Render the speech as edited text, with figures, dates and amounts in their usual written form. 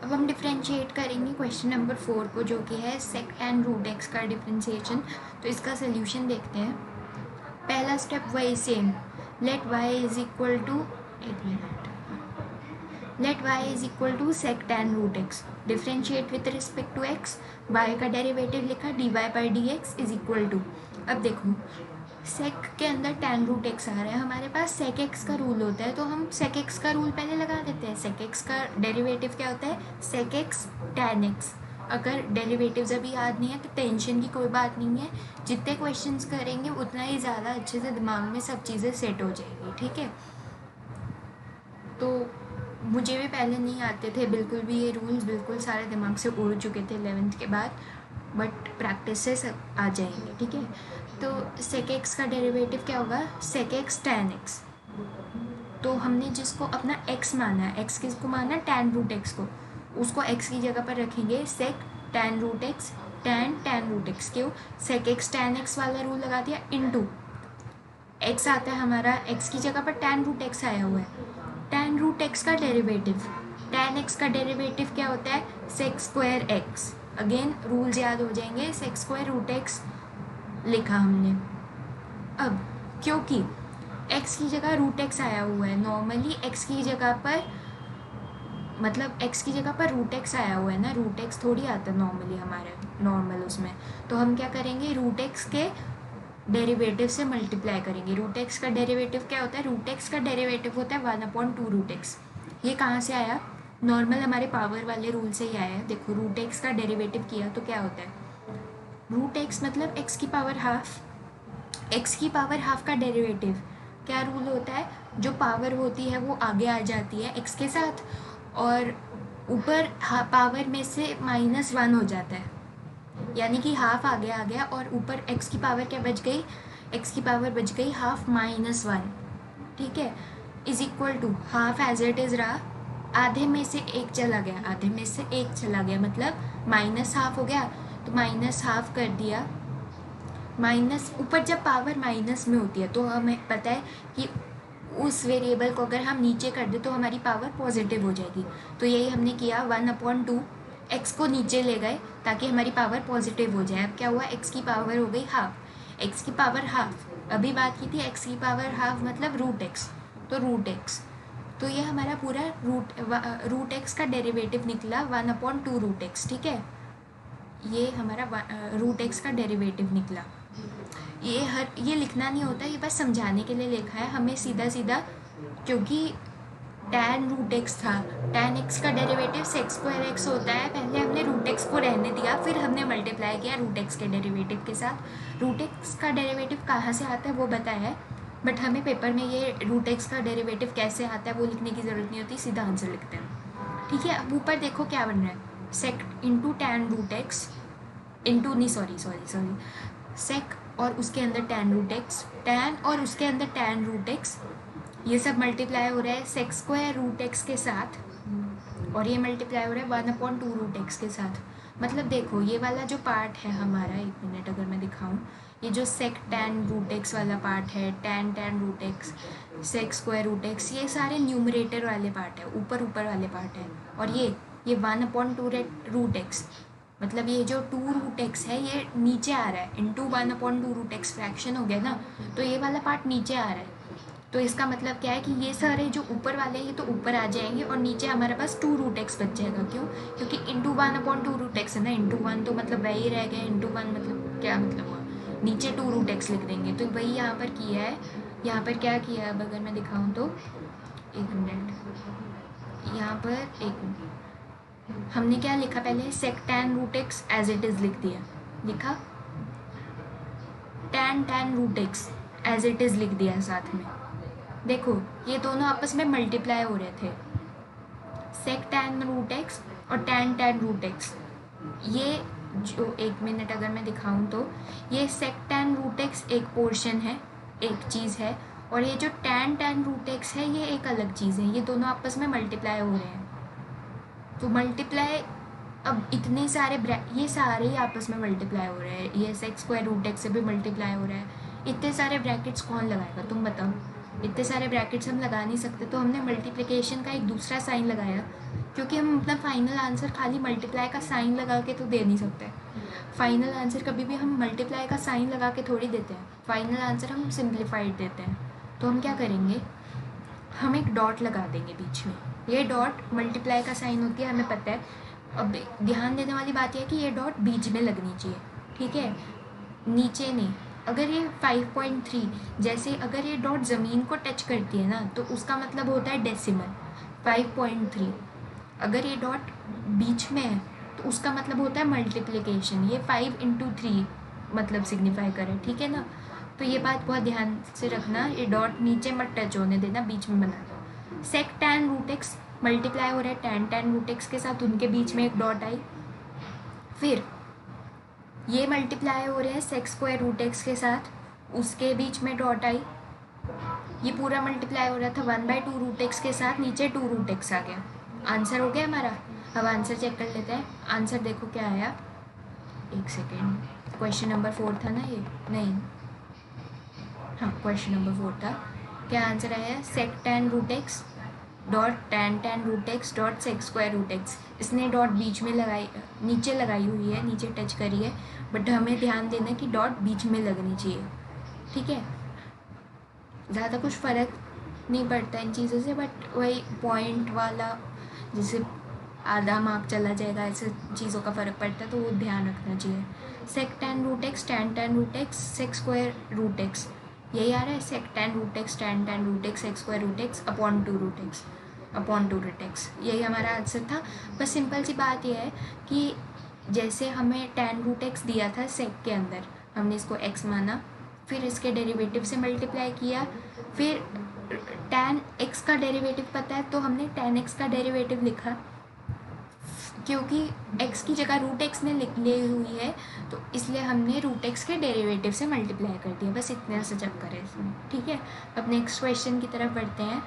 अब हम डिफ्रेंशिएट करेंगे क्वेश्चन नंबर 4 को, जो कि है सेक टैन रूट एक्स का डिफ्रेंशिएशन। तो इसका सोल्यूशन देखते हैं। पहला स्टेप वही same, let y is equal to, एक minute, let y is equal to sec tan root x, differentiate with respect to x, y का डेरिवेटिव लिखा dy by d x is equal to. अब देखो सेक के अंदर tan root x आ रहा है हमारे पास, सेक एक्स का रूल होता है तो हम सेक एक्स का रूल पहले लगा देते हैं। सेक एक्स का डेरिवेटिव क्या होता है, सेक एक्स टैन एक्स। अगर डेरिवेटिव्स अभी याद नहीं है तो टेंशन की कोई बात नहीं है, जितने क्वेश्चंस करेंगे उतना ही ज़्यादा अच्छे से दिमाग में सब चीज़ें सेट हो जाएगी, ठीक है। तो मुझे भी पहले नहीं आते थे बिल्कुल भी ये रूल्स, बिल्कुल सारे दिमाग से उड़ चुके थे 11th के बाद, बट प्रैक्टिस से सब आ जाएंगे, ठीक है। तो सेक एक्स का डेरिवेटिव क्या होगा, सेक एक्स टैन एक्स। तो हमने जिसको अपना x माना है, x किसको माना, टैन रूट एक्स को, उसको x की जगह पर रखेंगे sec tan root x, tan root x. क्यों, सेक एक्स टैन एक्स वाला रूल लगा दिया, इनटू x आता है हमारा, x की जगह पर टैन रूट एक्स आया हुआ है, टैन रूट एक्स का डेरिवेटिव, टैन एक्स का डेरिवेटिव क्या होता है, sec square x. Again rules याद हो जाएंगे, सेक स्क्वायर रूट एक्स लिखा हमने। अब क्योंकि x की जगह रूट एक्स आया हुआ है, नॉर्मली x की जगह पर, मतलब x की जगह पर रूट एक्स आया हुआ है ना, रूट एक्स थोड़ी आता है नॉर्मली हमारे नॉर्मल उसमें। तो हम क्या करेंगे, रूट एक्स के डेरिवेटिव से मल्टीप्लाई करेंगे। रूट एक्स का डेरिवेटिव क्या होता है, रूट एक्स का डेरिवेटिव होता है 1/2 रूट एक्स। ये कहाँ से आया, नॉर्मल हमारे पावर वाले रूल से ही आया है। देखो रूट एक्स का डेरिवेटिव किया तो क्या होता है, रूट एक्स मतलब एक्स की पावर हाफ, एक्स की पावर हाफ का डेरिवेटिव क्या रूल होता है, जो पावर होती है वो आगे आ जाती है एक्स के साथ, और ऊपर पावर में से -1 हो जाता है, यानी कि हाफ आगे आ गया और ऊपर एक्स की पावर क्या बच गई, एक्स की पावर बच गई हाफ -1, ठीक है, is equal to half as it is रहा, आधे में से एक चला गया, आधे में से एक चला गया मतलब माइनस हाफ हो गया, तो माइनस हाफ कर दिया। माइनस ऊपर जब पावर माइनस में होती है तो हमें पता है कि उस वेरिएबल को अगर हम नीचे कर दें तो हमारी पावर पॉजिटिव हो जाएगी। तो यही हमने किया, 1/2 एक्स को नीचे ले गए ताकि हमारी पावर पॉजिटिव हो जाए। अब क्या हुआ, एक्स की पावर हो गई हाफ, एक्स की पावर हाफ, अभी बात की थी एक्स की पावर हाफ मतलब रूट एक्स, तो रूट एक्स, तो ये हमारा पूरा रूट एक्स का डेरिवेटिव निकला 1/2 रूट एक्स, ठीक है। ये हमारा रूट एक्स का डेरिवेटिव निकला। ये लिखना नहीं होता, ये बस समझाने के लिए लिखा है हमें सीधा सीधा, क्योंकि टैन रूट एक्स था, टैन एक्स का डेरिवेटिव सेक स्क्वायर एक्स होता है। पहले हमने रूट एक्स को रहने दिया, फिर हमने मल्टीप्लाई किया रूट एक्स के डेरिवेटिव के साथ। रूट एक्स का डेरिवेटिव कहाँ से आता है वो बताया है, बट हमें पेपर में ये रूट एक्स का डेरिवेटिव कैसे आता है वो लिखने की ज़रूरत नहीं होती, सीधा आंसर लिखते हैं, ठीक है। अब ऊपर देखो क्या बन रहा है, sec into tan root x into नहीं सॉरी सेक और उसके अंदर टैन रूट एक्स, टैन और उसके अंदर टैन रूट एक्स, ये सब मल्टीप्लाई हो रहा है सेक स्क्वायर रूट एक्स के साथ, और ये मल्टीप्लाई हो रहा है 1/2 रूट एक्स के साथ। मतलब देखो ये वाला जो पार्ट है हमारा, एक मिनट अगर मैं दिखाऊं, ये जो सेक टैन रूट एक्स वाला पार्ट है, tan root x, sec square root x, ये सारे न्यूमरेटर वाले पार्ट है, ऊपर वाले पार्ट है। और ये 1/2 रूट एक्स, मतलब ये जो 2 रूट एक्स है ये नीचे आ रहा है, इंटू 1/2 रूट एक्स फ्रैक्शन हो गया ना, तो ये वाला पार्ट नीचे आ रहा है। तो इसका मतलब क्या है कि ये सारे जो ऊपर वाले हैं ये तो ऊपर आ जाएंगे और नीचे हमारे पास 2 रूट एक्स बच जाएगा। क्यों, क्योंकि इंटू 1/2 रूट एक्स है ना, इंटू 1 तो मतलब वही रह गया, इंटू 1 मतलब क्या मतलब हुआ, नीचे 2 रूट एक्स लिख देंगे। तो वही यहाँ पर किया है, यहाँ पर क्या किया है, अब अगर मैं दिखाऊँ तो एक मिनट, यहाँ पर एक मिनट, हमने क्या लिखा पहले, sec tan root x as it is लिख दिया, लिखा tan root x as it is लिख दिया साथ में। देखो ये दोनों आपस में मल्टीप्लाई हो रहे थे, सेक टैन रूट एक्स और टैन रूट एक्स। ये जो एक मिनट अगर मैं दिखाऊं तो ये सेक टैन रूट एक्स एक पोर्शन है, एक चीज़ है, और ये जो टैन रूट एक्स है ये एक अलग चीज़ है। ये दोनों आपस में मल्टीप्लाई हो रहे हैं, तो मल्टीप्लाई, अब इतने सारे ये सारे ही आपस में मल्टीप्लाई हो रहे हैं, ये सेक स्क्वायर रूट एक्स से भी मल्टीप्लाई हो रहा है, इतने सारे ब्रैकेट्स कौन लगाएगा तुम बताओ, इतने सारे ब्रैकेट्स हम लगा नहीं सकते, तो हमने मल्टीप्लिकेशन का एक दूसरा साइन लगाया, क्योंकि हम अपना फाइनल आंसर खाली मल्टीप्लाई का साइन लगा के तो दे नहीं सकते। फाइनल आंसर कभी भी हम मल्टीप्लाई का साइन लगा के थोड़ी देते हैं, फाइनल आंसर हम सिंप्लीफाइड देते हैं। तो हम क्या करेंगे, हम एक डॉट लगा देंगे बीच में। ये डॉट मल्टीप्लाई का साइन होती है, हमें पता है। अब ध्यान देने वाली बात यह है कि ये डॉट बीच में लगनी चाहिए, ठीक है, नीचे नहीं। अगर ये 5.3 जैसे अगर ये डॉट ज़मीन को टच करती है ना, तो उसका मतलब होता है डेसिमल 5.3। अगर ये डॉट बीच में है तो उसका मतलब होता है मल्टीप्लिकेशन, ये 5 × 3 मतलब सिग्निफाई करे, ठीक है ना। तो ये बात बहुत ध्यान से रखना, ये डॉट नीचे मत टच होने देना, बीच में बना दो। सेक टैन रूट एक्स मल्टीप्लाई हो रहा है टैन रूट एक्स के साथ, उनके बीच में एक डॉट आई। फिर ये मल्टीप्लाई हो रहे हैं सेक स्क्वायर रूट एक्स के साथ, उसके बीच में डॉट आई। ये पूरा मल्टीप्लाई हो रहा था 1/2 रूट एक्स के साथ, नीचे 2 रूट एक्स आ गया। आंसर हो गया हमारा। अब आंसर चेक कर लेते हैं। आंसर देखो क्या आया, एक सेकेंड, क्वेश्चन नंबर 4 था ना ये, नहीं हाँ क्वेश्चन नंबर 4 था। क्या आंसर आया, sec tan root x dot tan root x dot sec square root x. इसने डॉट बीच में लगाई, नीचे लगाई हुई है, नीचे टच करी है, बट हमें ध्यान देना कि डॉट बीच में लगनी चाहिए, ठीक है। ज़्यादा कुछ फ़र्क नहीं पड़ता इन चीज़ों से, बट वही पॉइंट वाला जैसे आधा मार्क चला जाएगा, ऐसे चीज़ों का फ़र्क पड़ता है, तो वो ध्यान रखना चाहिए। Sec tan root x tan root x sec square root x, यही आ रहा है, sec tan root x tan root x sec square root x upon 2 root x, यही हमारा आंसर था। बस सिंपल सी बात यह है कि जैसे हमें टैन रूट एक्स दिया था सेक के अंदर, हमने इसको एक्स माना, फिर इसके डेरिवेटिव से मल्टीप्लाई किया, फिर टैन एक्स का डेरिवेटिव पता है तो हमने टैन एक्स का डेरिवेटिव लिखा, क्योंकि x की जगह रूट एक्स ने ली हुई है, तो इसलिए हमने रूट एक्स के डेरिवेटिव से मल्टीप्लाई कर दिया। बस इतना सा चक्कर है इसमें, ठीक है। अब नेक्स्ट क्वेश्चन की तरफ बढ़ते हैं।